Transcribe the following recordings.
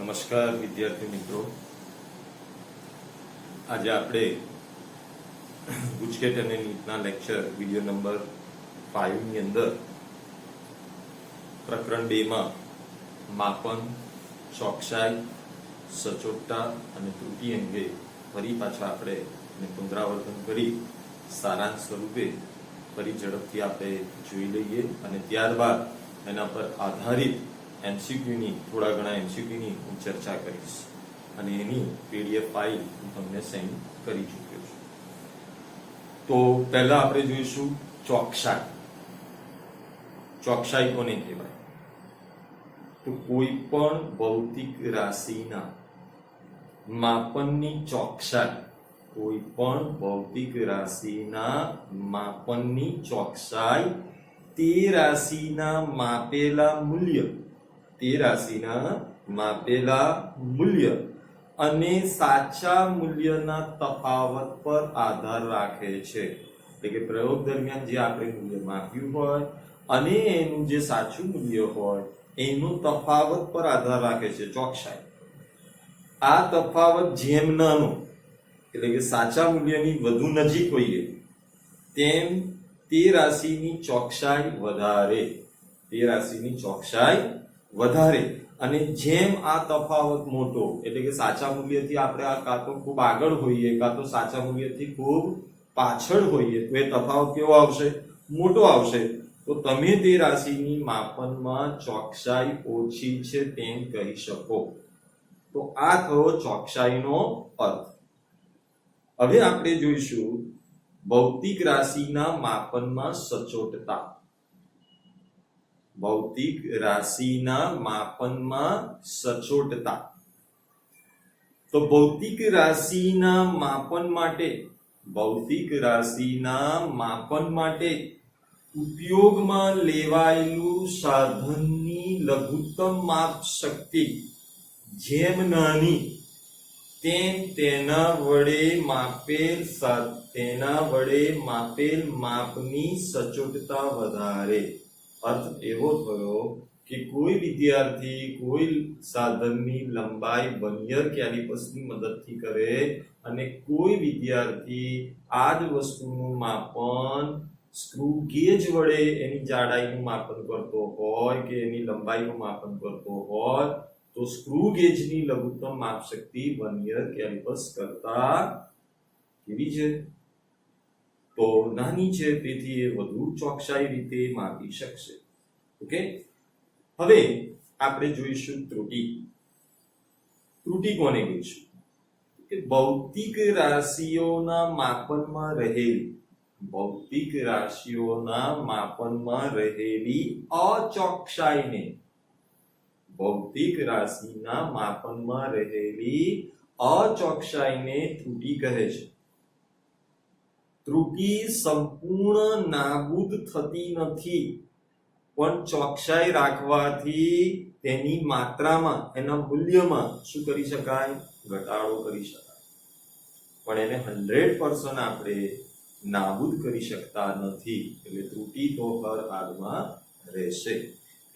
નમસ્કાર વિદ્યાર્થી મિત્રો, આજે આપણે ગુજકેટ અને નીટના લેક્ચર વિડિયો નંબર 5 ની અંદર પ્રકરણ 2 માં માપન, ચોકસાઈ, સચોટતા અને ત્રુટિ અંગે ફરી પાછા આપણે પુનરાવર્તન કરી સારાંશ સ્વરૂપે ફરી ઝડપથી આપણે જોઈ લઈએ અને ત્યારબાદ એના પર આધારિત એમસીક્યુની થોડા ઘણા એમસીક્યુની હું ચર્ચા કરીશ અને એની પીડીએફ ફાઇલ હું તમને સેન્ડ કરી ચૂક્યો છું. તો પહેલા આપણે જોઈશું ચોકસાઈ. ચોકસાઈ કોને કહેવાય? તો કોઈ પણ ભૌતિક રાશિના માપનની ચોકસાઈ, કોઈ પણ ભૌતિક રાશિના માપનની ચોકસાઈ તે રાશિના માપેલા મૂલ્ય અને સાચા મૂલ્યના તફાવત પર આધાર રાખે છે. એટલે કે પ્રયોગ દરમિયાન જે આપણે મૂલ્ય માપ્યું હોય અને એનું જે સાચું મૂલ્ય હોય એનો તફાવત પર આધાર રાખે છે ચોકસાઈ. આ તફાવત જેમ નાનો એટલે કે સાચા મૂલ્યની વધુ નજીક હોઈએ તેમ તે રાશિની ચોકસાઈ વધારે અને જેમ આ તફાવત મોટો એટલે કે સાચા મૂલ્યથી આપણે આ કાં તો ખૂબ આગળ હોઈએ કાં તો સાચા મૂલ્યથી ખૂબ પાછળ હોઈએ તો એ તફાવત કેવો આવશે? મોટો આવશે. તો તમે તે રાશિની માપનમાં ચોકસાઈ ઓછી છે તેમ કહી શકો. તો આ થયો ચોકસાઈનો અર્થ. હવે આપણે જોઈશું ભૌતિક રાશિના માપનમાં સચોટતા. ભૌતિક રાશિના માપનમાં સચોટતા. તો ભૌતિક રાશિના માપન માટે ઉપયોગમાં લેવાયેલું સાધનની લઘુત્તમ માપ શક્તિ જેમ નાની તેમ તેના વડે માપેલ માપની સચોટતા વધારે. અર્થ એવો થયો કે કોઈ વિદ્યાર્થી કોઈ સાધનની લંબાઈ વર્નિયર કેલિપર્સની મદદથી કરે અને કોઈ વિદ્યાર્થી આ જ વસ્તુનું માપન સ્ક્રૂ ગેજ વડે એની જાડાઈનું માપન કરતો હોય કે એની લંબાઈનું માપન કરતો હોય તો સ્ક્રૂ ગેજની લઘુત્તમ માપ શક્તિ વર્નિયર કેલિપર્સ કરતા કેવી છે? તો નાની છે. તેથી એ વધુ ચોકસાઈ રીતે માપી શકશે. ઓકે, હવે આપણે જોઈશું ત્રુટિ. ત્રુટિ કોને કહીશું? કે ભૌતિક રાશિઓના માપનમાં રહેલી અચોકસાઈને ત્રુટિ કહે છે. ત્રુટિ સંપૂર્ણ નાબૂદ થતી નથી, પણ ચોકસાઈ રાખવાથી તેની માત્રામાં, એના મૂલ્યમાં શું કરી શકાય? ઘટાડો કરી શકાય. પણ એને 100% આપણે નાબૂદ કરી શકતા નથી. એટલે ત્રુટિ તો હર હાલમાં રહેશે.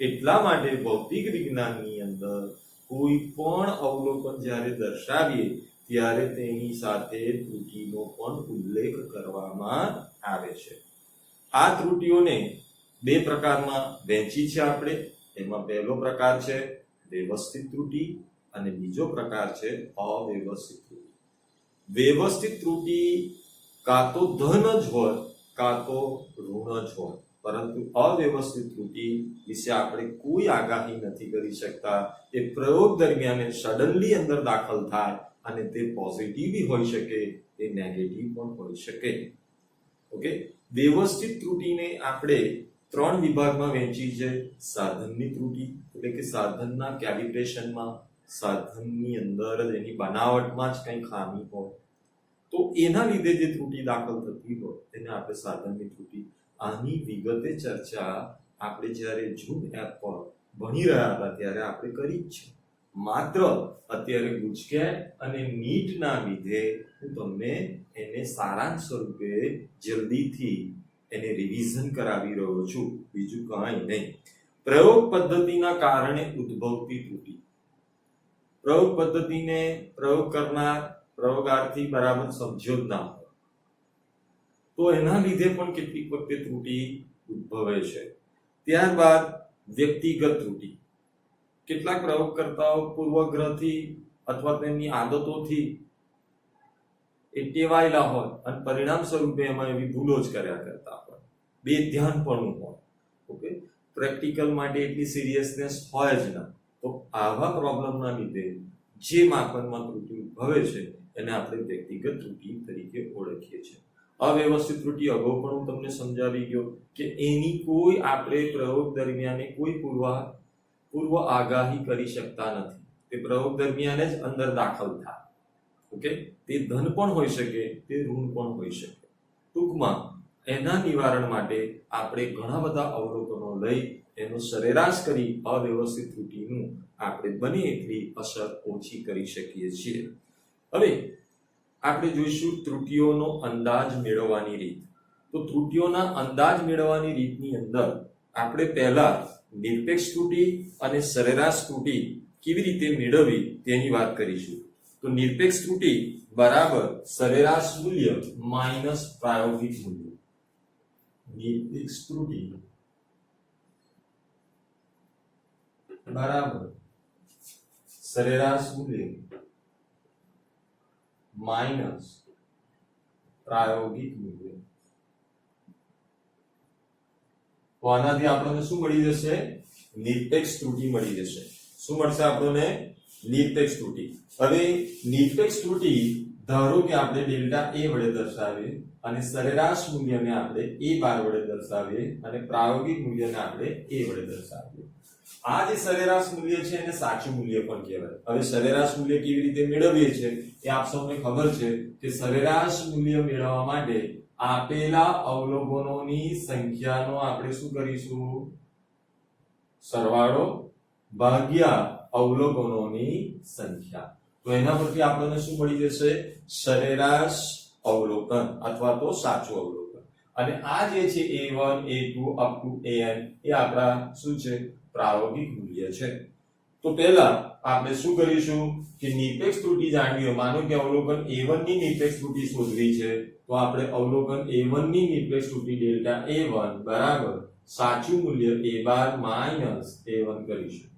એટલા માટે ભૌતિક વિજ્ઞાનની અંદર કોઈ પણ અવલોકન જ્યારે દર્શાવીએ ત્યારે તેની સાથે ત્રુટિનો પણ ઉલ્લેખ કરવામાં આવે છે. આ ત્રુટિઓને બે પ્રકારમાં વહેંચી છે આપણે. એમાં પહેલો પ્રકાર છે વ્યવસ્થિત ત્રુટિ અને બીજો પ્રકાર છે અવ્યવસ્થિત ત્રુટિ. વ્યવસ્થિત ત્રુટિ કાં તો ધન જ હોય કાં તો ઋણ જ હોય, પરંતુ અવ્યવસ્થિત ત્રુટિ વિશે આપણે કોઈ આગાહી નથી કરી શકતા. એ પ્રયોગ દરમિયાન સડનલી અંદર દાખલ થાય અને તે પોઝિટિવ બી હોઈ શકે, તે નેગેટિવ પણ હોઈ શકે. ઓકે, વ્યવસ્થિત ત્રુટિને આપણે 3 વિભાગમાં વહેંચી છે. સાધનની ત્રુટિ એટલે કે સાધનના કેલિબ્રેશનમાં, સાધનની અંદર એની બનાવટમાં જ કંઈ ખામી હોય તો એના લીધે જે ત્રુટિ દાખલ થતી હોય તેને આપણે સાધનની ત્રુટિ. આની વિગતે ચર્ચા આપણે જ્યારે ઝૂમ એપ પર ભણી રહ્યા હતા ત્યારે આપણે કરી જ છે. માત્ર અત્યારે ગુજકેટ અને નીટના લીધે હું તમને એને સારાંશ સ્વરૂપે જલ્દીથી એને રિવિઝન કરાવી રહ્યો છું, બીજું કાંઈ નહીં. પ્રયોગ પદ્ધતિના કારણે ઉદ્ભવતી ત્રુટિ. પ્રયોગ પદ્ધતિને પ્રયોગ કરનાર પ્રયોગાર્થી બરાબર સમજ્યો જ ના હોય તો એના લીધે પણ કેટલીક વખતે ત્રુટી ઉદ્ભવે છે. ત્યારબાદ વ્યક્તિગત ત્રુટી. કેટલાક પ્રયોગકર્તાઓ પૂર્વગ્રહથી અથવા તેમની આદતોથી એ ટેવાયેલા હોય અને પરિણામ સ્વરૂપે એમાં એવી ભૂલો જ કર્યા કરતા હોય, બેધ્યાનપણું હોય. ઓકે, પ્રેક્ટિકલ માટે એટલી સિરિયસનેસ હોય જ ના. તો આવા પ્રોબ્લેમના લીધે જે માપનમાં ત્રુટિ ઉદ્ભવે છે એને આપણે વ્યક્તિગત ત્રુટિ તરીકે ઓળખીએ છીએ. અવ્યવસ્થિત ત્રુટિ અગાઉ પણ હું તમને સમજાવી ગયો કે એની કોઈ આપણે પ્રયોગ દરમિયાન કોઈ પૂર્વ આગાહી કરી શકતા નથી. તે પ્રયોગ દરમિયાન જ અંદર દાખલ થાય. ઓકે, તે ધન પણ હોઈ શકે, તે ઋણ પણ હોઈ શકે. ટૂંકમાં એના નિવારણ માટે આપણે ઘણા બધા અવલોકનો લઈ એનો સરેરાશ કરી અવ્યવસ્થિત ત્રુટિનું આપણે બને એટલી અસર ઓછી કરી શકીએ છીએ. હવે આપણે જોઈશું ત્રુટિઓનો અંદાજ મેળવવાની રીત. તો ત્રુટિઓના અંદાજ મેળવવાની રીતની અંદર આપણે પહેલા નિરપેક્ષ ત્રુટિ અને સરેરાશ ત્રુટિ કેવી રીતે મેળવવી તેની વાત કરીશું. તો નિરપેક્ષ ત્રુટિ બરાબર સરેરાશ મૂલ્ય માઈનસ પ્રાયોગિક મૂલ્ય. નિરપેક્ષ ત્રુટિ બરાબર સરેરાશ મૂલ્ય માઈનસ પ્રાયોગિક મૂલ્ય. તો આનાથી આપણને શું મળી જશે? નિરપેક્ષ ત્રુટિ મળી જશે. શું મળશે આપણને? નિરપેક્ષ ત્રુટિ. હવે નિરપેક્ષ ત્રુટિ ધારો કે આપણે ડેલ્ટા a વડે દર્શાવીએ અને સરેરાશ મૂલ્યને આપણે a બાર વડે દર્શાવીએ અને પ્રાયોગિક મૂલ્યને આપણે a વડે દર્શાવીએ. આ જે સરેરાશ મૂલ્ય છે એને સાચું મૂલ્ય પણ કહેવાય. હવે સરેરાશ મૂલ્ય કેવી રીતે મેળવીએ છીએ એ આપ સૌને ખબર છે કે સરેરાશ મૂલ્ય મેળવવા માટે આપેલા અવલોકનોની સંખ્યાનો આપણે શું કરીશું? સરવાળો ભાગ્યા અવલોકનોની સંખ્યા. તો એના પરથી આપણને શું મળી જશે? સરેરાશ અવલોકન અથવા તો સાચું અવલોકન. અને આ જે છે a1 a2 up to an એ આપણા શું છે? પ્રાયોગિક મૂલ્ય છે. તો પહેલા આપણે શું કરીશું કે નિરપેક્ષ ત્રુટિ જાણવી હોય. માનો કે અવલોકન a1 ની નિરપેક્ષ ત્રુટિ શોધવી છે તો આપણે અવલોકન a1 ની નિરપેક્ષ ત્રુટિ ડેલ્ટા a1 બરાબર સાચું મૂલ્ય a બાર માઈનસ a1 કરીશું.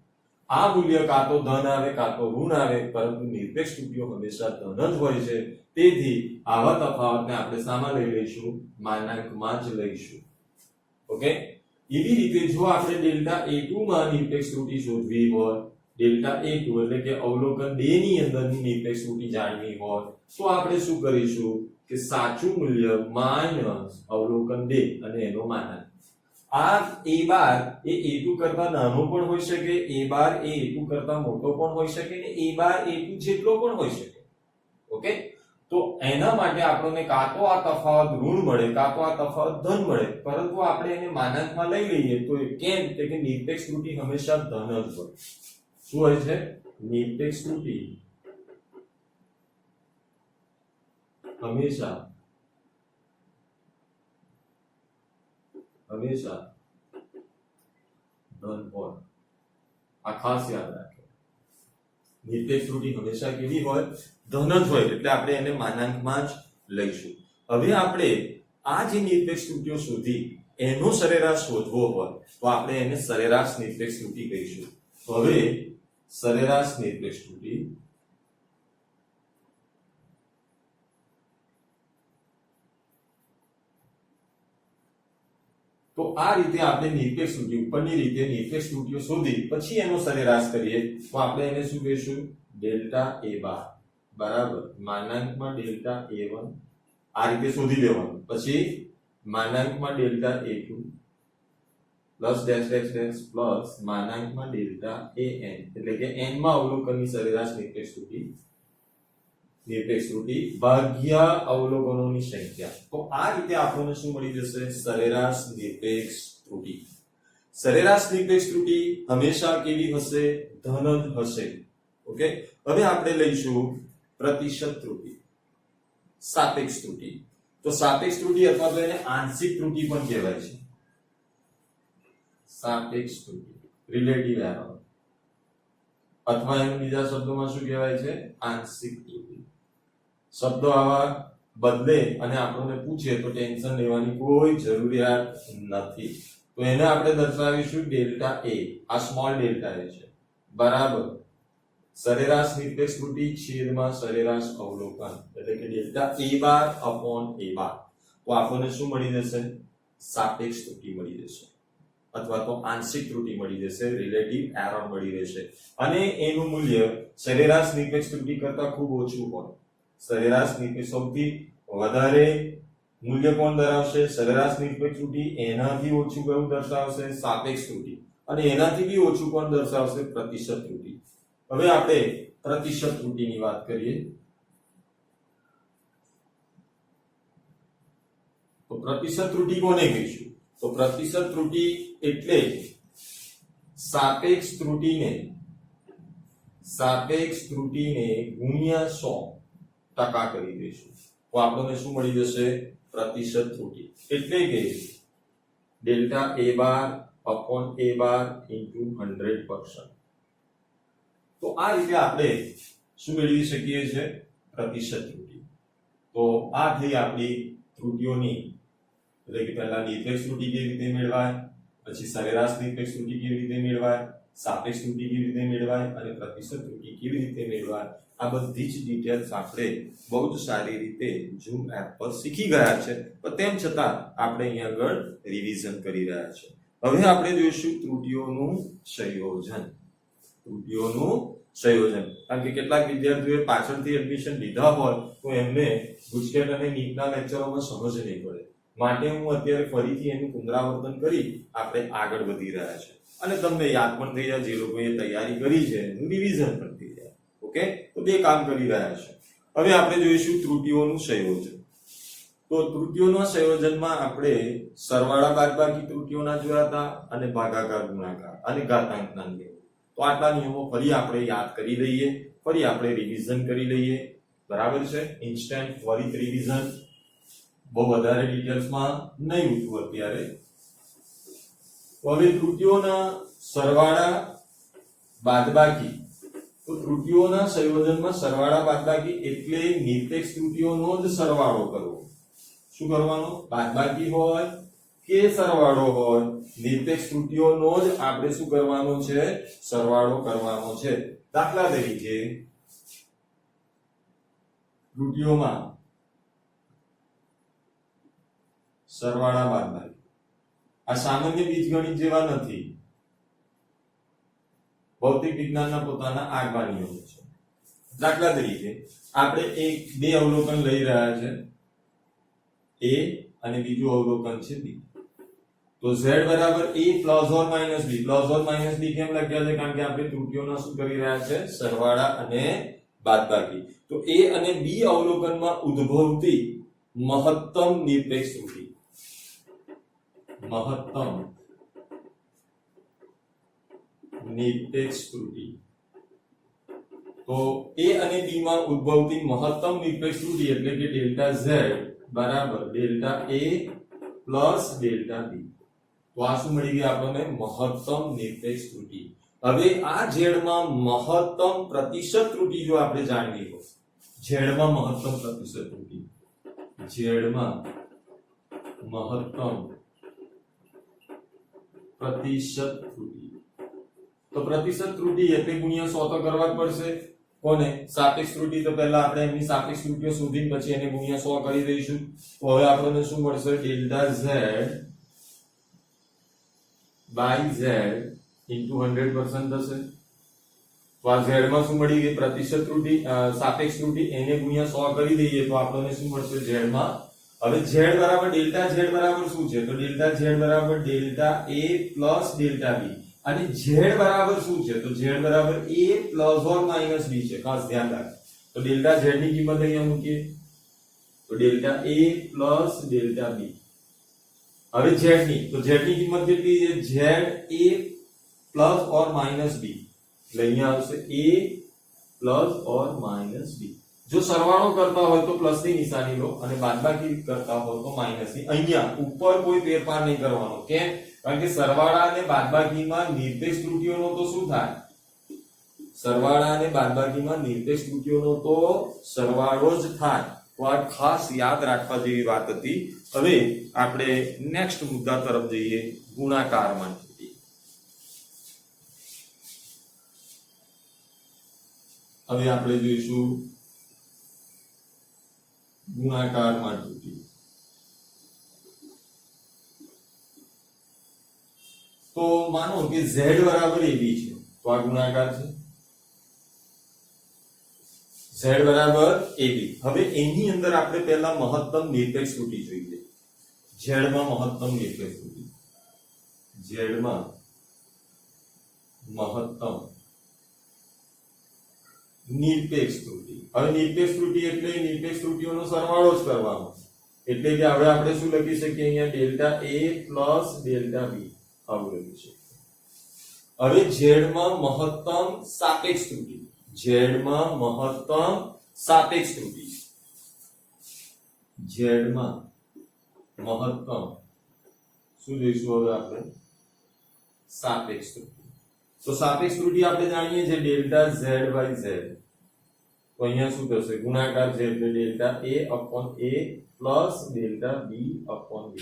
આ મૂલ્ય કાં તો ધન આવે કાં તો ઋણ આવે, પરંતુ નિરપેક્ષ ત્રુટિઓ હંમેશા ધન જ હોય છે. તેથી આવા તફાવતને આપણે સામા લઈ લઈશું? માનાંકમાં જ લઈશું. ઓકે, એવી રીતે જો આપણે ડેલ્ટા a2 માં નિરપેક્ષ ત્રુટિ શોધવી હોય, ડેલ્ટા a2 એટલે કે અવલોકન 2 ની અંદરની નિરપેક્ષ ત્રુટિ જાણવી હોય તો આપણે શું કરીશું કે સાચું મૂલ્ય માઈનસ અવલોકન 2 અને એનો માનાંક. આ a બાર એ a2 કરતા નાનો પણ હોઈ શકે, a બાર એ a2 કરતા મોટો પણ હોઈ શકે ને a બાર a2 જેટલો પણ હોઈ શકે. ઓકે, તો એના માટે આપણને કાં તો આ તફાવત ઋણ મળે કાં તો આ તફાવત ધન મળે, પરંતુ આપણે એને માનાંકમાં લઈ લઈએ તો કેમ? કે નિરપેક્ષ ત્રુટિ હંમેશા ધન જ હોય. શું હોય છે? નિરપેક્ષ ત્રુટિ હંમેશા ધન હોય. આ ખાસ યાદ રાખો. નિરપેક્ષ ત્રુટિ હંમેશા કેવી હોય? ધન જ હોય. એટલે આપણે એને માનાંકમાં જ લઈશું. હવે આપણે આ જે નિરપેક્ષ ત્રુટિઓ શોધી એનો સરેરાશ શોધવો હોય તો આપણે એને સરેરાશ નિરપેક્ષ ત્રુટિ કહીશું. તો હવે સરેરાશ નિરપેક્ષ ત્રુટિ તો આ રીતે આપણે નિરપેક્ષ ત્રુટિ ઉપરની રીતે નિરપેક્ષ ત્રુટિઓ શોધી પછી એનો સરેરાશ કરીએ તો આપણે એને શું કહીશું? ડેલ્ટા a બાર બરાબર માનાંકમાં ડેલ્ટા a1 આ રીતે શોધી લેવાનું. પછી માનાંકમાં delta a2 plus dash dash dash plus માનાંકમાં ડેલ્ટા an એટલે કે n માં અવલોકનની સરેરાશ નિરપેક્ષ ત્રુટિ ભાગ્યા અવલોકનોની સંખ્યા. તો આ રીતે આપણને શું મળી જશે? સરેરાશ નિરપેક્ષ ત્રુટિ. સરેરાશ નિરપેક્ષ ત્રુટિ હંમેશા કેવી હશે? ધન જ હશે. ઓકે, હવે આપણે લઈશું પ્રતિશત ત્રુટિ, સાપેક્ષ ત્રુટિ. તો સાપેક્ષ ત્રુટિ અથવા તો એને આંશિક ત્રુટિ પણ કહેવાય છે. સાપેક્ષ ત્રુટિ રિલેટિવ એરર. અથવા એને બીજા શબ્દોમાં શું કહેવાય છે? આંશિક ત્રુટી. શબ્દો આવા બદલે અને આપણને પૂછે તો ટેન્શન લેવાની કોઈ જરૂરિયાત નથી. તો એને આપણે દર્શાવીશું ડેલ્ટા એ, આ સ્મોલ ડેલ્ટા એ છે, બરાબર સરેરાશ નિરપેક્ષ ત્રુટી છેદમાં સરેરાશ અવલોકન, એટલે કે delta a bar upon a બાર. તો આપણને શું મળી જશે? સાપેક્ષ ત્રુટી મળી જશે, અથવા તો આંશિક ત્રુટી મળી જશે, રિલેટિવ એરર મળી રહેશે. અને એનું મૂલ્ય સરેરાશ નિરપેક્ષ ત્રુટી કરતા ખૂબ ઓછું હોય. સરેરાશ નિરપેક્ષ સૌથી વધારે મૂલ્ય કોણ ધરાવશે? સરેરાશ નિરપેક્ષ ત્રુટી. એનાથી ઓછું કયું દર્શાવશે? સાપેક્ષ ત્રુટી. અને એનાથી બી ઓછું કોણ દર્શાવશે? પ્રતિશત ત્રુટી. હવે આપણે પ્રતિશત ત્રુટીની વાત કરીએ. તો પ્રતિશત ત્રુટી કોને કહીશું? તો પ્રતિશત ત્રુટી એટલે સાપેક્ષ ત્રુટીને ગુણ્યા 100% કરી દઈશું. તો આપણને શું મળી જશે? પ્રતિશત ત્રુટી. એટલે કે delta a bar upon a bar into 100%. તો આ રીતે આપણે શું મેળવી શકીએ છીએ? પ્રતિશત ત્રુટી. તો આ થઈ આપણી ત્રુટીઓની, એટલે કે પહેલા નિરપેક્ષ ત્રુટી કેવી રીતે મેળવાય, પછી સરેરાશ નિરપેક્ષ ત્રુટી કેવી રીતે મેળવાય, સાપેક્ષ ત્રુટી કેવી રીતે મેળવાય અને પ્રતિશત ત્રુટી કેવી રીતે મેળવાય. આ બધી જ ડિટેલ્સ આપણે બહુ જ સારી રીતે ઝૂમ એપ પર શીખી ગયા છે, પણ તેમ છતાં આપણે અહીં આગળ રિવિઝન કરી રહ્યા છે. હવે આપણે જોઈશું ત્રુટીઓનું સંયોજન. કારણ કે કેટલાક વિદ્યાર્થીઓએ પાછળથી એડમિશન લીધા હોય તો એમને ગુજકેટ અને નીટના લેક્ચરોમાં સમજ નહીં પડે, માટે હું અત્યારે ફરીથી એનું પુનરાવર્તન કરી આપણે આગળ વધી રહ્યા છે અને તમને યાદ પણ થઈ જાય. જે લોકોએ તૈયારી કરી છે એનું રિવિઝન પણ થઈ જાય. ઓકે, તો બે કામ કરી રહ્યા છે. હવે આપણે જોઈશું ત્રુટીઓનું સંયોજન. તો ત્રુટીઓના સંયોજનમાં આપણે સરવાળા બાદબાકી ત્રુટીઓના જોયા હતા અને ભાગાકાર ગુણાકાર અને ઘાતાંકના નિયમો. તો આટલા નિયમો ફરી આપણે યાદ કરી લઈએ, ફરી આપણે રિવિઝન કરી લઈએ. બરાબર છે? ઇન્સ્ટન્ટ ત્વરિત રિવિઝન, બહુ વધારે ડિટેલ્સમાં નહીં ઉતરું અત્યારે. તો હવે ત્રુટીઓના સરવાળા બાદબાકી. તો ત્રુટીઓના સંયોજનમાં સરવાળા બાદબાકી એટલે નિરપેક્ષ ત્રુટીઓનો જ સરવાળો કરવો. શું કરવાનો? બાદબાકી હોય કે સરવાળો હોય, નિરપેક્ષ ત્રુટીઓનો જ આપણે શું કરવાનો છે? સરવાળો કરવાનો છે. દાખલા તરીકે ત્રુટીઓમાં સરવાળા બાદબાકી આ સામાન્ય બીજગણિત જેવા નથી, ભૌતિક વિજ્ઞાનના પોતાના આગવા નિયમો છે. દાખલા તરીકે આપણે બે અવલોકન લઈ રહ્યા છે, a અને બીજું અવલોકન છે b. તો z બરાબર a plus or minus b. Plus or minus b કેમ લખ્યા છે? કારણ કે આપણે ત્રુટીઓના શું કરી રહ્યા છે? સરવાળા અને બાદબાકી. તો a અને b અવલોકનમાં ઉદ્ભવતી મહત્તમ નિરપેક્ષ ત્રુટી, મહત્તમ નિરપેક્ષ ત્રુટી. તો a અને b માં ઉદ્ભવતી મહત્તમ નિરપેક્ષ ત્રુટી એટલે કે ડેલ્ટા z બરાબર delta a plus delta b. તો આ શું મળી ગઈ આપણને? મહત્તમ નિરપેક્ષ ત્રુટી. હવે આ ઝેડમાં મહત્તમ પ્રતિશત ત્રુટી જો આપણે જાણવી હોય, ઝેડમાં મહત્તમ પ્રતિશત ત્રુટી, ઝેડમાં મહત્તમ પ્રતિશત ત્રુટી. તો પ્રતિશત ત્રુટી એટલે ગુણ્યા 100 તો કરવા જ પડશે. કોને? સાપેક્ષ ત્રુટી. તો પહેલા આપણે એમની સાપેક્ષ ત્રુટીઓ શોધીને પછી એને ગુણ્યા 100 કરી દઈશું. તો હવે આપણને શું મળશે? Delta z by z into 100% થશે. તો આ z માં શું મળી ગઈ? પ્રતિશત ત્રુટી, સાપેક્ષ ત્રુટી. એને ગુણ્યા 100 કરી દઈએ તો આપણને શું મળશે? z માં. હવે z બરાબર ડેલ્ટા z બરાબર શું છે? તો ડેલ્ટા z બરાબર delta a plus delta b. અને z બરાબર શું છે? તો z બરાબર a plus or minus b છે. ખાસ ધ્યાન રાખો. તો ડેલ્ટા z ની કિંમત અહીંયા મૂકીએ તો delta a plus delta b. હવે z ની, તો z ની કિંમત કેટલી છે? z a plus or minus b. એટલે અહીંયા આવશે a plus or minus b. જો સરવાળો કરતા હોય તો પ્લસ ની નિશાની લો અને બાદબાકી કરતા હોય તો માઇનસ ની. અહીંયા ઉપર કોઈ ફેરફાર નહીં કરવાનો. કેમ? કારણ કે સરવાળા અને બાદબાકીમાં નિરપેક્ષ ત્રુટીઓનો તો શું થાય? સરવાળા અને બાદબાકીમાં નિરપેક્ષ ત્રુટીઓનો તો સરવાળો જ થાય. તો આ ખાસ યાદ રાખવા જેવી વાત હતી. હવે આપણે નેક્સ્ટ મુદ્દા તરફ જઈએ, ગુણાકારમાં ત્રુટી. હવે આપણે જોઈશું ગુણાકારમાં ત્રુટી. તો માનો કે z બરાબર ab છે, તો આ ગુણાકાર છે. z બરાબર ab. હવે એની અંદર આપણે પહેલા મહત્તમ નિરપેક્ષ ત્રુટી જોઈએ. z માં મહત્તમ નિરપેક્ષ ત્રુટી, z માં મહત્તમ નિરપેક્ષ ત્રુટી. હવે નિરપેક્ષ ત્રુટી એટલે નિરપેક્ષ ત્રુટીઓનો સરવાળો જ કરવાનો. એટલે કે હવે આપણે શું લખી શકીએ અહીંયા delta a plus delta b આવું લખી શકીએ. હવે z માં મહત્તમ સાપેક્ષ ત્રુટી, z માં મહત્તમ સાપેક્ષ ત્રુટી, z માં મહત્તમ શું જોઈશું હવે આપણે સાપેક્ષ ત્રુટી. તો સાપેક્ષ ત્રુટી આપણે જાણીએ છીએ ડેલ્ટા z બાય z. તો અહીંયા શું થશે ગુણાકાર છે એટલે delta a upon a plus delta b upon b.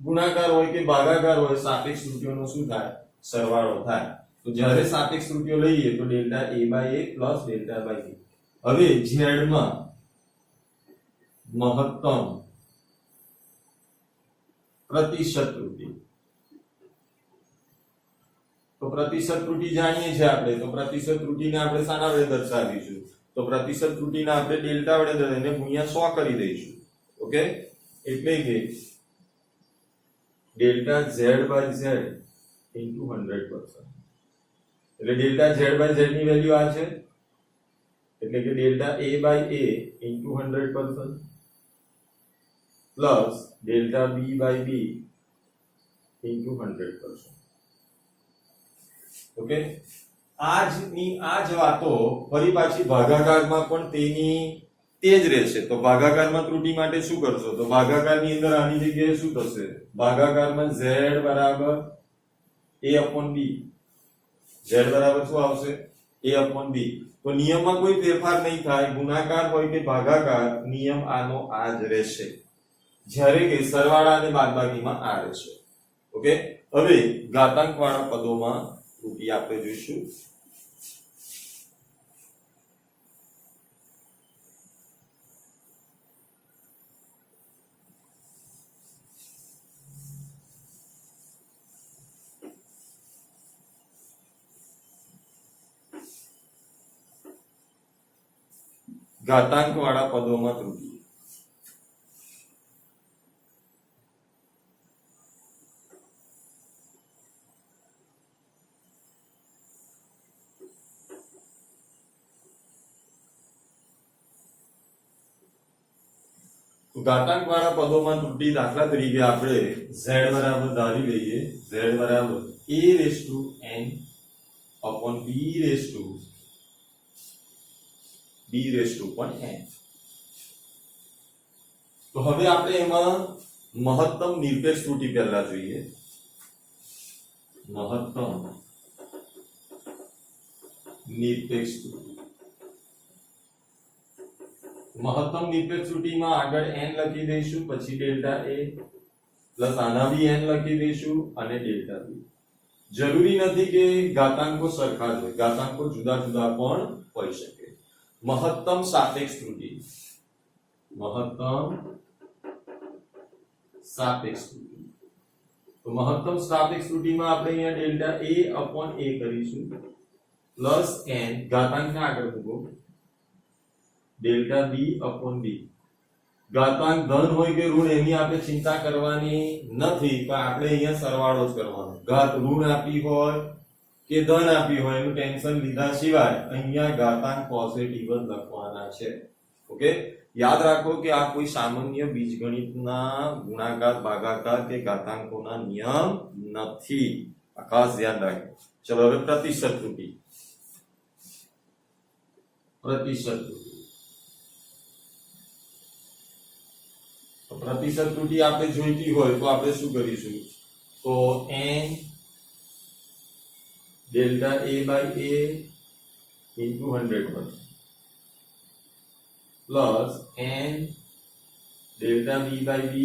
ગુણાકાર હોય કે ભાગાકાર હોય સાપેક્ષ ત્રુટીઓનો શું થાય સરવાળો થાય. તો જ્યારે સાપેક્ષ ત્રુટીઓ લઈએ તો delta a by a plus delta by b. હવે z માં મહત્તમ પ્રતિશત ત્રુટી. તો પ્રતિશત ત્રુટી જાણીએ છીએ આપણે. તો પ્રતિશત ત્રુટીને આપણે શાના વડે દર્શાવીશું? તો પ્રતિશત ત્રુટીને આપણે ડેલ્ટા વડે એને ગુણ્યા 100 કરી દઈશું. ઓકે, એટલે કે delta z by z into 100%. એટલે ડેલ્ટા z બાય z ની વેલ્યુ આ છે, એટલે કે delta a by a into 100% plus delta b by b into 100%. Okay, આ જ વાતો ફરી પાછી ભાગાકારમાં પણ તે જ રહેશે. તો ભાગાકારમાં ત્રુટી માટે શું કરશો? તો ભાગાકારની અંદર આની જગ્યાએ શું થશે? ભાગાકારમાં z બરાબર a upon b. z બરાબર શું આવશે? a upon b. તો નિયમમાં કોઈ ફેરફાર નહીં થાય. ગુણાકાર હોય કે ભાગાકાર, નિયમ આનો આ જ રહેશે. જ્યારે કે સરવાળા અને બાદબાકીમાં આ રહેશે. ઓકે, હવે ઘાતાંક વાળા પદોમાં ત્રુટી આપણે જોઈશું. ઘાતાંક વાળા પદોમાં ત્રુટી. ઘાતાંક વાળા પદોમાં ત્રુટી દાખલા તરીકે આપણે z બરાબર ધારી લઈએ. z બરાબર a raised to n upon b raised to n. તો હવે આપણે એમાં મહત્તમ નિરપેક્ષ ત્રુટી પહેલા જોઈએ. મહત્તમ નિરપેક્ષ ત્રુટી. મહત્તમ નિરપેક્ષ ત્રુટીમાં આગળ n લખી દઈશું, પછી ડેલ્ટા a પ્લસ આના બી n લખી દઈશું અને ડેલ્ટા b. જરૂરી નથી કે ઘાતાંકો સરખા જ હોય, ઘાતાંકો જુદા જુદા પણ હોઈ શકે. મહત્તમ સાપેક્ષ ત્રુટી. મહત્તમ સાપેક્ષ ત્રુટી. તો મહત્તમ સાપેક્ષ ત્રુટીમાં આપણે અહીંયા ડેલ્ટા a upon a કરીશું પ્લસ n ઘાતાંકને આગળ મૂકો ડેલ્ટા b upon b. ઘાતાંક ધન હોય કે ઋણ એની આપણે ચિંતા કરવાની નથી, પણ આપણે અહીંયા સરવાળો જ કરવાનો. ઘાત ઋણ આપી હોય કે ધન આપી હોય એનું ટેન્શન લીધા સિવાય અહીંયા ઘાતાંક પોઝિટિવ જ લખવાના છે. ઓકે, યાદ રાખો કે આ કોઈ સામાન્ય બીજગણિતના ગુણાકાર, ભાગાકાર કે ઘાતાંકોના નિયમ નથી. આ ખાસ ધ્યાન રાખો. ચલો હવે પ્રતિશત ત્રુટી. પ્રતિશત ત્રુટી. પ્રતિશત ત્રુટી આપણે જોઈતી હોય તો આપણે શું કરીશું? તો n delta a by a into 100% plus n delta b by b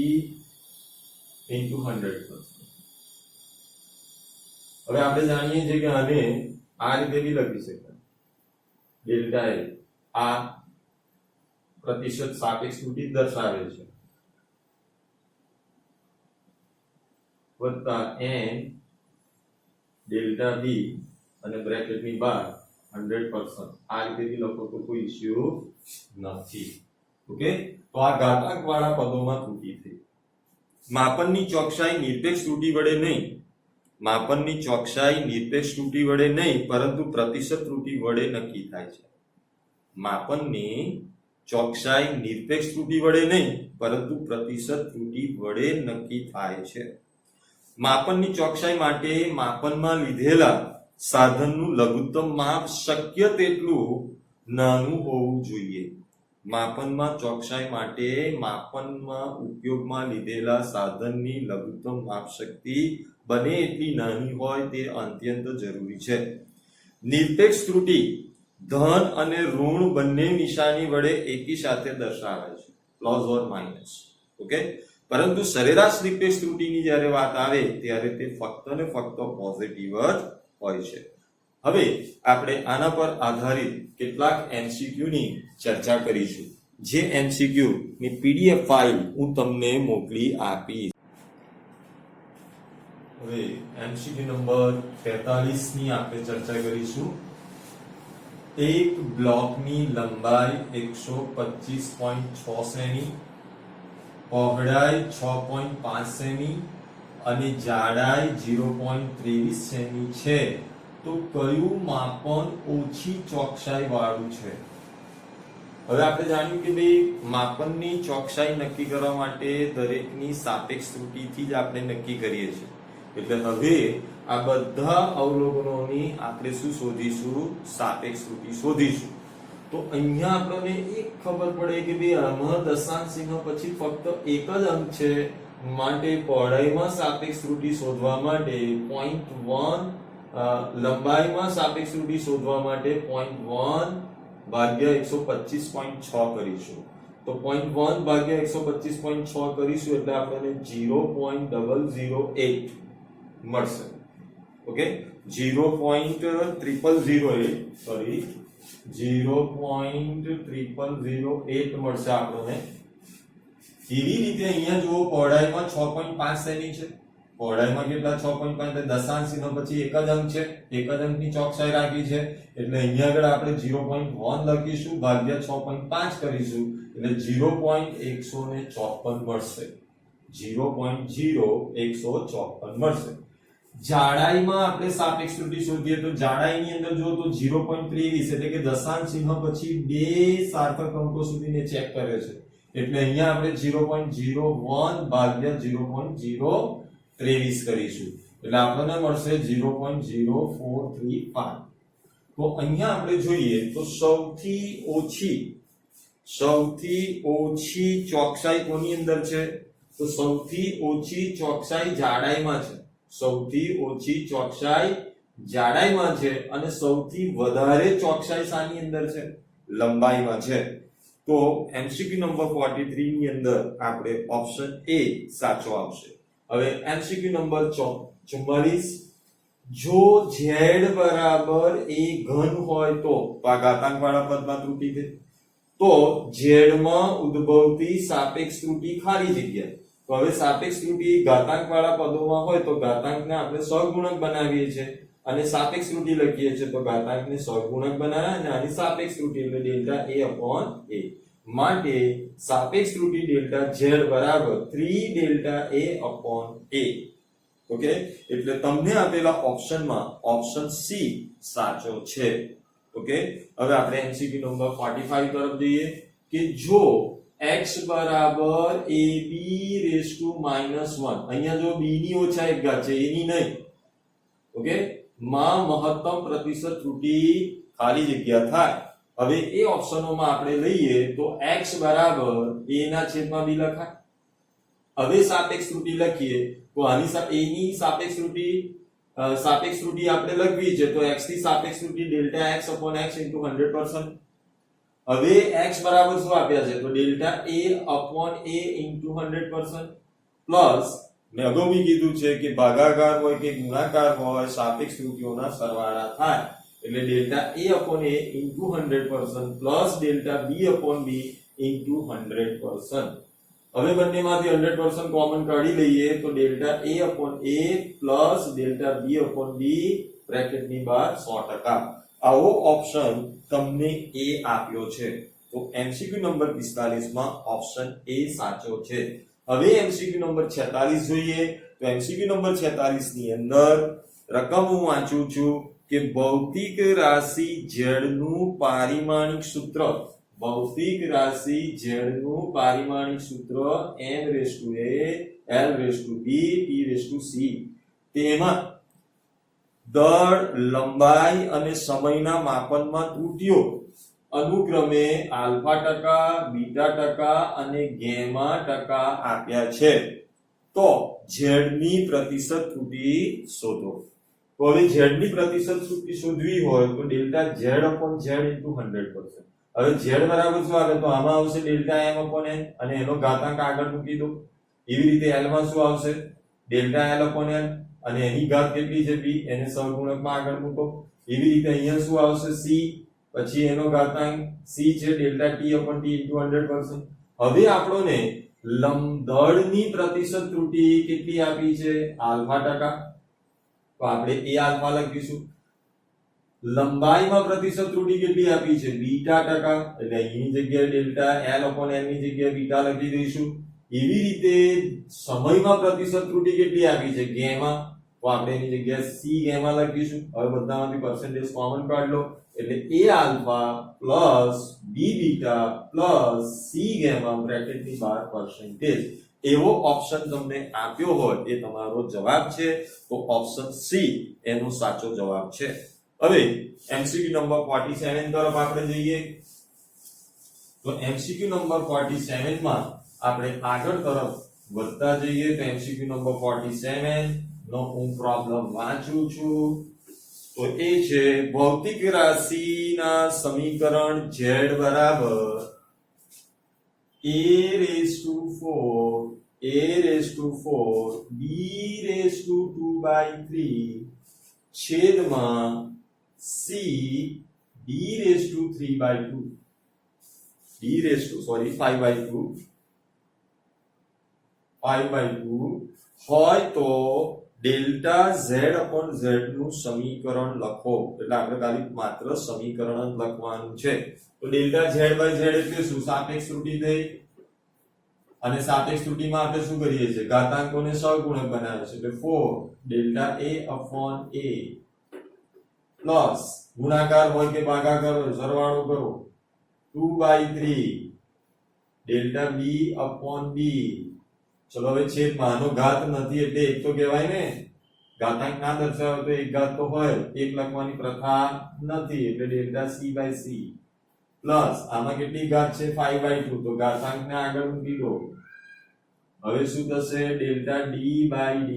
into 100%. હવે આપણે જાણીએ છીએ કે આને આ રીતે બી લખી શકાય, ડેલ્ટા એ આ પ્રતિશત સાપેક્ષ ત્રુટિ દર્શાવે છે વત્તા n ડેલ્ટા બી અને બ્રેકેટની બહાર 100%. આ રીતે બી લખો તો કોઈ ઇશ્યુ નથી. ઓકે, તો આ ઘાતાંક વાળા પદોમાં ત્રુટિ થઈ. માપનની ચોકસાઈ નિરપેક્ષ ત્રુટિ વડે નહીં, માપનની ચોકસાઈ નિરપેક્ષ ત્રુટિ વડે નહીં પરંતુ પ્રતિશત ત્રુટિ વડે નક્કી થાય છે. માપનની ચોકસાઈ નિરપેક્ષ ત્રુટિ વડે નહીં પરંતુ પ્રતિશત ત્રુટિ વડે નક્કી થાય છે. માપનની ચોકસાઈ માટે માપનમાં લીધેલા સાધનનું લઘુત્તમ માપ શક્ય તેટલું નાનું હોવું જોઈએ. માપનમાં ચોકસાઈ માટે માપનમાં ઉપયોગમાં લીધેલા સાધનની લઘુત્તમ માપ શક્તિ બને એટલી નાની હોય તે અત્યંત જરૂરી છે. નિરપેક્ષ ત્રુટિ ધન અને ઋણ બંને નિશાની વડે એકી સાથે દર્શાવે છે, પ્લસ ઓર માઇનસ. ઓકે, પરંતુ સરેરાશ નિરપેક્ષ ત્રુટિની જ્યારે વાત આવે ત્યારે તે ફક્ત ને ફક્ત પોઝિટિવ જ હોય છે. હવે આપણે આના પર આધારિત કેટલાક એમસીક્યુ ની ચર્ચા કરીશું, જે એમસીક્યુ ની પીડીએફ ફાઇલ હું તમને મોકલી આપીશ. હવે એમસીક્યુ નંબર 43 ની આપણે ચર્ચા કરીશું. એક બ્લોકની લંબાઈ 125.6 સેમી, પહોળાઈ 6.5 સેમી અને જાડાઈ 0.23 સેમી છે તો કયું માપન ઓછી ચોકસાઈ વાળું છે? હવે આપણે જાણ્યું કે ભાઈ માપનની ચોકસાઈ નક્કી કરવા માટે દરેકની સાપેક્ષ ત્રુટિથી જ આપણે નક્કી કરીએ છીએ. એટલે હવે આ બધા અવલોકનોની આપણે શું શોધીશું? સાપેક્ષ ત્રુટિ શોધીશું. તો અહીંયા આપણને એક ખબર પડે કે ભાઈ આમાં દશાંશ ચિહ્ન પછી ફક્ત એક જ અંક છે, માટે પહોળાઈમાં સાપેક્ષ ત્રુટિ શોધવા માટે 0.1, લંબાઈમાં સાપેક્ષ ત્રુટિ શોધવા માટે 0.1 ભાગ્યા 125.6 કરીશું. તો 0.1 ભાગ્યા 125.6 કરીશું એટલે આપણને 0.008 મળશે. ઓકે, 0.0008 સોરી 0.0008 મળશે આપણને. કેવી રીતે? અહીંયા જુઓ, પહોળાઈમાં 6.5 સેમી છે, પહોળાઈમાં કેટલા? 6.5, દશાંશ ચિહ્ન પછી એક જ અંક છે, એક જ અંકની ચોકસાઈ રાખી છે એટલે અહીંયા આગળ આપણે 0.1 લખીશું ભાગ્યા 6.5 કરીશું એટલે 0.154 મળશે. 0.0154 મળશે. જાડાઈમાં આપણે સાપેક્ષ ત્રુટિ શોધીએ તો જાડાઈની અંદર જો તો 0.23 એટલે કે દશાંશ ચિહ્ન પછી બે સાર્થક અંકો સુધીને ચેક કરે છે એટલે અહીંયા આપણે 0.01 ભાગ્યા 0.023 કરીશું એટલે આપણને મળશે 0.0435. તો અહીંયા આપણે જોઈએ તો સૌથી ઓછી ચોકસાઈ કોની અંદર છે? તો સૌથી ઓછી ચોકસાઈ જાડાઈમાં છે, સૌથી ઓછી ચોકસાઈ જાડાઈમાં છે અને સૌથી વધારે ચોકસાઈ શાની અંદર છે? લંબાઈમાં છે. તો એમસીક્યુ નંબર 43 ની અંદર આપણે ઓપ્શન એ સાચો આવશે. હવે એમસીક્યુ નંબર 44, જો z બરાબર a ઘન હોય તો આ ઘાતાંક વાળા પદમાં ત્રુટિ છે તો z માં ઉદ્ભવતી સાપેક્ષ ત્રુટિ ખાલી જગ્યા. તો હવે સાપેક્ષ ત્રુટિ ઘાતાંક વાળા પદોમાં હોય તો ઘાતાંકને આપણે સહગુણક બનાવીએ છીએ અને સાપેક્ષ ત્રુટિ લખીએ છીએ તો ઘાતાંકને સહગુણક બનાવ્યા અને આની સાપેક્ષ ત્રુટિ એટલે ડેલ્ટા a upon a. માટે સાપેક્ષ ત્રુટિ ડેલ્ટા z બરાબર 3 delta a upon a. Okay, એટલે તમને આપેલા ઓપ્શનમાં ઓપ્શન સી સાચો છે. ઓકે, હવે આપણે એમસીક્યુ નંબર 45 તરફ જઈએ કે જો x બરાબર ab રેઝ ટુ -1, અહીંયા જો b ની ઓછા એક ઘાત છે a ની નહીં. ઓકે, માં મહત્તમ પ્રતિશત ત્રુટિ ખાલી જગ્યા થાય. હવે એ ઓપ્શનોમાં આપણે લઈએ તો x બરાબર a ના છેદમાં b લખાય. હવે સાપેક્ષ ત્રુટિ લખીએ તો આની a ની સાપેક્ષ ત્રુટિ સાપેક્ષ ત્રુટી આપણે લખવી છે તો x ની સાપેક્ષ ત્રુટી delta x upon x into 100%. હવે x બરાબર શું આપ્યા છે તો delta a upon a into 100% plus મેં અગાઉ બી કીધું છે કે ભાગાકાર હોય કે ગુણાકાર હોય સાપેક્ષ ત્રુટીઓના સરવાળા થાય એટલે delta a upon a into 100% plus delta b upon b into 100%. હવે બંનેમાંથી 100% કોમન કાઢી લઈએ તો delta a upon a plus delta b upon b બ્રેકેટની બહાર 100%. આવો ઓપ્શન તમને a આપ્યો છે તો MCQ નંબર 45 માં ઓપ્શન a સાચો છે. હવે MCQ નંબર 46 જોઈએ તો MCQ નંબર 46 ની અંદર રકમ હું વાંચું છું કે ભૌતિક રાશિ z નું પારિમાણિક સૂત્ર ભૌતિક રાશિ z નું પારિમાણિક સૂત્ર m⁴a l⁴b t⁴c તેમાં દળ લંબાઈ અને સમયના માપનમાં ત્રુટીઓ અનુક્રમે આલ્ફા ટકા બીટા ટકા અને ગેમા ટકા આપ્યા છે તો z ની પ્રતિશત ત્રુટી શોધો. તો હવે z ની પ્રતિશત ત્રુટી શોધવી હોય તો delta z upon z into 100%. હવે z બરાબર શું આવે તો આમાં આવશે ડેલ્ટા m upon n અને એનો ઘાતાંક આગળ મૂકી દો. એવી રીતે l માં શું આવશે ડેલ્ટા l upon n અને એની ઘાત કેટલી છે b એને સહગુણકમાં આગળ મૂકો. એવી રીતે અહીંયા શું આવશે c પછી એનો ઘાતાંક c છે delta t upon t into 100%. હવે આપણને દળની પ્રતિશત ત્રુટી કેટલી આપી છે આલ્ફા ટકા તો આપણે a આલ્ફા લખીશું. લંબાઈમાં પ્રતિશત ત્રુટી કેટલી આપી છે બીટા ટકા એટલે અહીંની જગ્યાએ ડેલ્ટા l upon n ની જગ્યાએ બીટા લખી દઈશું. એવી રીતે સમયમાં પ્રતિશત ત્રુટી કેટલી આપી છે ગેમા તો આપણે એની જગ્યાએ c ગેમા લખીશું. હવે બધામાંથી પર્સન્ટેજ કોમન કાઢ લો એટલે a alpha plus b beta plus c gamma બ્રેકેટની બહાર પર્સન્ટેજ એવો ઓપ્શન તમને આપ્યો હોય એ તમારો જવાબ છે તો ઓપ્શન c એનો સાચો જવાબ છે. હવે MCQ નંબર 47 તરફ આપણે જઈએ તો MCQ નંબર 47 માં આપણે આગળ તરફ વધતા જઈએ તો MCQ નંબર 47 નો હું પ્રોબ્લેમ વાંચું છું તો એ છે ભૌતિક રાશિના સમીકરણ z બરાબર a⁴ b⁴ છેદમાં c d⁵ હોય તો ડેલ્ટા z upon z નું સમીકરણ લખો. એટલે આપણે ખાલી માત્ર સમીકરણ જ લખવાનું છે. તો ડેલ્ટા z by z એટલે શું સાપેક્ષ ત્રુટી થઈ અને સાપેક્ષ ત્રુટીમાં આપણે શું કરીએ છીએ ઘાતાંકોને સહગુણક બનાવે છે એટલે 4 delta a upon a plus ગુણાકાર હોય કે ભાગાકાર હોય સરવાળો કરો 2/3 ડેલ્ટા b upon b. ચલો હવે છેદમાં આનો ઘાત નથી એટલે એક તો કહેવાય ને ઘાતાંક ના દર્શાવે તો એક ઘાત તો હોય એક લખવાની પ્રથા નથી એટલે ડેલ્ટા c/c પ્લસ આમાં કેટલી ઘાત છે 5/2 તો ઘાતાંકને આગળ મૂકી દો. હવે શું થશે ડેલ્ટા d/d.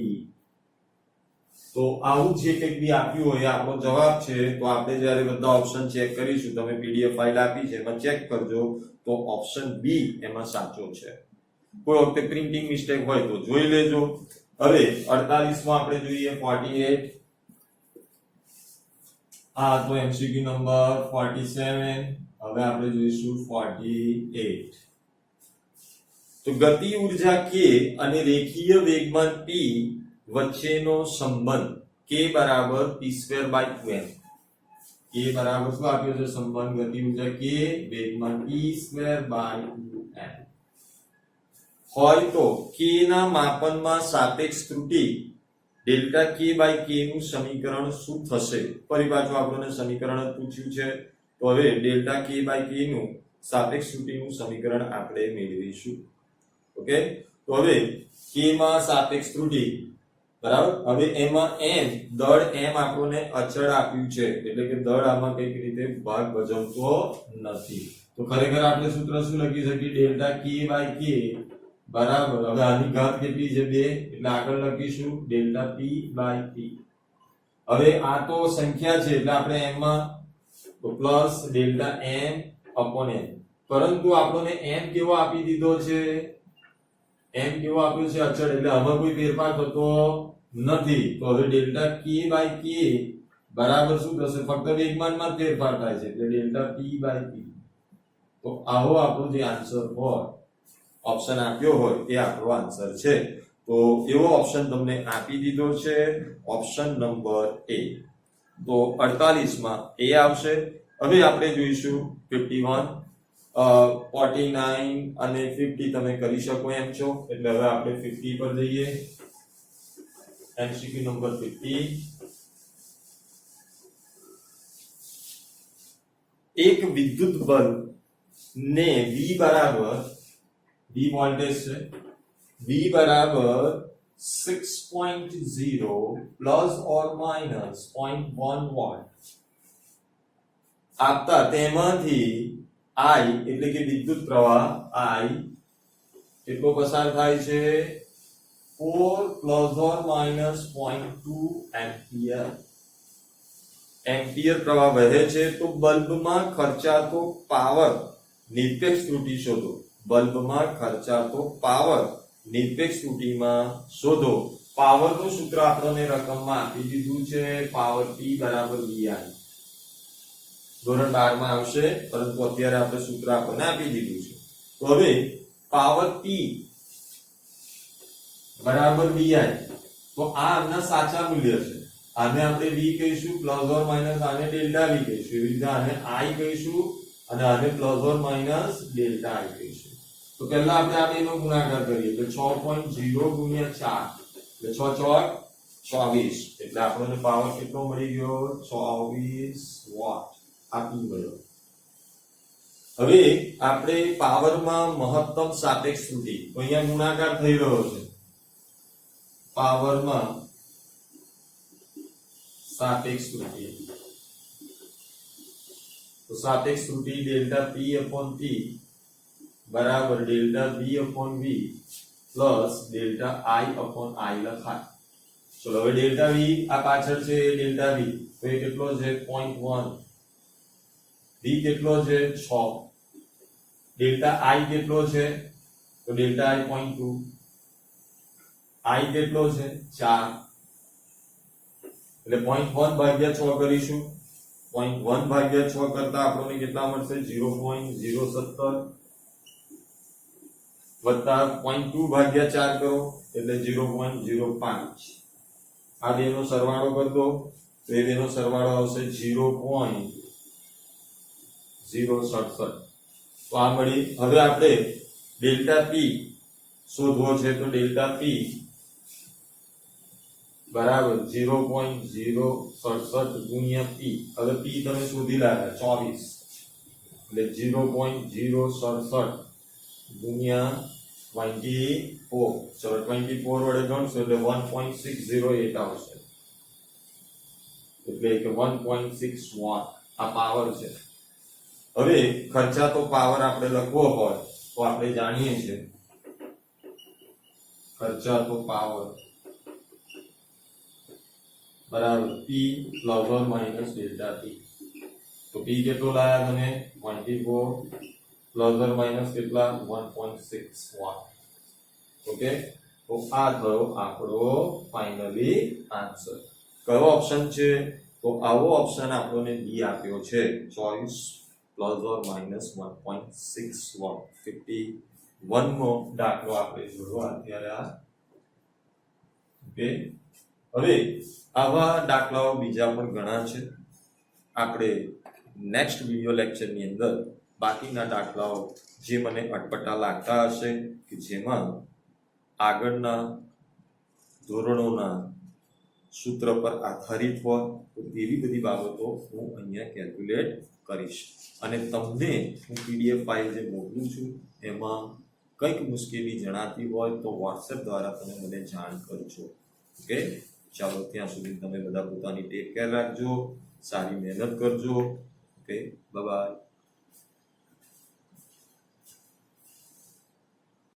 તો આવું જે કંઈક બી આપ્યું હોય આપણો જવાબ છે તો આપણે જ્યારે બધા ઓપ્શન ચેક કરીશું તમે પીડીએફ ફાઇલ આપી છે એમાં ચેક કરજો તો ઓપ્શન બી એમાં સાચો છે. કોઈ વખતે પ્રિન્ટિંગ મિસ્ટેક હોય તો જોઈ લેજો. હવે 48 માં આપણે જોઈએ 48 આ તો MCQ નંબર 47. હવે આપણે જોઈશું 48. તો ગતિ ઊર્જા k અને રેખીય વેગમાન p વચ્ચેનો સંબંધ k બરાબર p²/2m. k બરાબર શું આપ્યો છે સંબંધ ગતિ ઊર્જા k વેગમાન p²/2m હોય તો k ના માપનમાં સાપેક્ષ ત્રુટી ડેલ્ટા k/k નું સમીકરણ શું થશે. ફરી પાછું આપણને સમીકરણ જ પૂછ્યું છે તો હવે ડેલ્ટા k/k નું સાપેક્ષ ત્રુટીનું સમીકરણ આપણે મેળવીશું. ઓકે તો હવે k માં સાપેક્ષ ત્રુટી બરાબર. હવે એમાં m દળ m આપણને અચળ આપ્યું છે એટલે કે દળ આમાં કઈક રીતે ભાગ ભજવતો નથી તો ખરેખર આપણે સૂત્ર શું લખી શકીએ ડેલ્ટા k/k બરાબર. હવે આની ઘાત કેટલી છે 2 એટલે આગળ લખીશું ડેલ્ટા p/p હવે આ તો સંખ્યા છે એટલે આપણે m માં તો plus delta m upon n, પરંતુ આપણને m કેવો આપી દીધો છે, m કેવો આપ્યો છે અચળ, એટલે આમાં કોઈ ફેરફાર થતો નથી. તો હવે ડેલ્ટા k બાય k બરાબર શું થશે, ફક્ત વેગમાનમાં જ ફેરફાર થાય છે એટલે ડેલ્ટા p બાય p. તો આવો આપણો જે આન્સર હોય, ઓપ્શન આપ્યો હોય એ આપણો આન્સર છે. તો એવો ઓપ્શન તમને આપી દીધો છે, ઓપ્શન નંબર A. તો 48 માં A આવશે. હવે આપણે જોઈશું 51, 49 અને 50 તમે કરી શકો એમ છો, એટલે હવે આપણે 50 પર જઈએ. MCQ number 50. એક વિદ્યુત બલ્બ ને V બરાબર, V વોલ્ટેજ છે, V બરાબર 6.0 પ્લસ ઓર માઇનસ 0.1 વોલ્ટ આપતા તેમાંથી I એટલે કે વિદ્યુત પ્રવાહ I કેટલો પસાર થાય છે, 4 plus or minus 0.2 ampere. Ampere પ્રવાહ વહે છે. તો બલ્બમાં ખર્ચાતો પાવર નિરપેક્ષ ત્રુટિ શોધો. બલ્બમાં ખર્ચાતો પાવર નિરપેક્ષ ત્રુટિમાં શોધો. પાવર નું સૂત્ર આપણને રકમમાં આપી દીધું છે, પાવર P બરાબર VI. ધોરણ 12 માં આવશે, પરંતુ અત્યારે આપણે સૂત્ર આપણને આપી દીધું છે. તો હવે પાવર P બરાબર VI, તો આ આના સાચા મૂલ્ય છે. આને આપણે V કહીશું, પ્લસ ઓર માઇનસ આને ડેલ્ટા V કહીશું, એવી રીતે આને I કહીશું અને આને plus or minus delta I કહીશું. તો પહેલા આપણે આ બેનો ગુણાકાર કરીએ તો 6.0 ગુણ્યા 4 એટલે 6 ચોક 24, એટલે આપણને પાવર કેટલો મળી ગયો, 24 વોટ આપી ગયો. હવે આપણે પાવરમાં મહત્તમ સાપેક્ષ ત્રુટિ, તો અહીંયા ગુણાકાર થઈ રહ્યો છે, પાવરમાં સાપેક્ષ ત્રુટિ. તો સાપેક્ષ ત્રુટિ ડેલ્ટા P upon P બરાબર delta V upon V plus delta I upon I લખાય. ચલો હવે ડેલ્ટા V આ પાછળ છે એ ડેલ્ટા V, તો એ કેટલો છે 0.1, V કેટલો છે 6, ડેલ્ટા I કેટલો છે તો ડેલ્ટા I 0.2, I કેટલો છે 4, એટલે 0.1 ભાગ્યા 6 કરીશું. 0.1 ભાગ્યા 6 કરતા આપણને કેટલા મળશે, 0.017 વત્તા 0.2 ભાગ્યા 4 કરો એટલે 0.05. આ બેનો સરવાળો કરી દો તો એ બેનો સરવાળો આવશે 0.067. તો આ મળી. હવે આપણે ડેલ્ટા P શોધવો છે, તો ડેલ્ટા P બરાબર 0.067 ગુણ્યા P. હવે P તમે શોધી લાવ્યા 24, એટલે 0.067 ગુણ્યા 24. ચલો 24 વડે ગણશો એટલે 1.608 આવશે, એટલે કે 1.6 વોટ આ પાવર છે. હવે ખર્ચાતો પાવર આપણે લખવો હોય તો આપણે જાણીએ છીએ ખર્ચાતો પાવર બરાબર P plus or minus delta T. તો P કેટલો લાયા તમે 24 પ્લસ ઓર માઇનસ કેટલા 1.6 વોટ. ઓકે, તો આ થયો આપણો ફાઇનલી આન્સર. કયો ઓપ્શન છે, તો આવો ઓપ્શન આપણને B આપ્યો છે, choice plus or minus 1.6 watt. 51 નો દાખલો આપણે જોયો અત્યારે આ. ઓકે, હવે આવા દાખલાઓ બીજા પણ ઘણા છે. આપણે નેક્સ્ટ વિડિયો લેક્ચરની અંદર બાકીના દાખલાઓ જે મને અટપટા લાગતા હશે કે જેમાં આગળના ધોરણોના સૂત્ર પર આધારિત હોય તો એવી બધી બાબતો હું અહીંયા કેલ્ક્યુલેટ કરીશ. અને તમને હું PDF ફાઇલ જે મોકલું છું એમાં કંઈક મુશ્કેલી જણાતી હોય તો WhatsApp દ્વારા તમે મને જાણ કરજો. ઓકે, ચાલો ત્યાં સુધી તમે બધા પોતાની ટેક કેર રાખજો, સારી મહેનત કરજો. Okay, bye bye.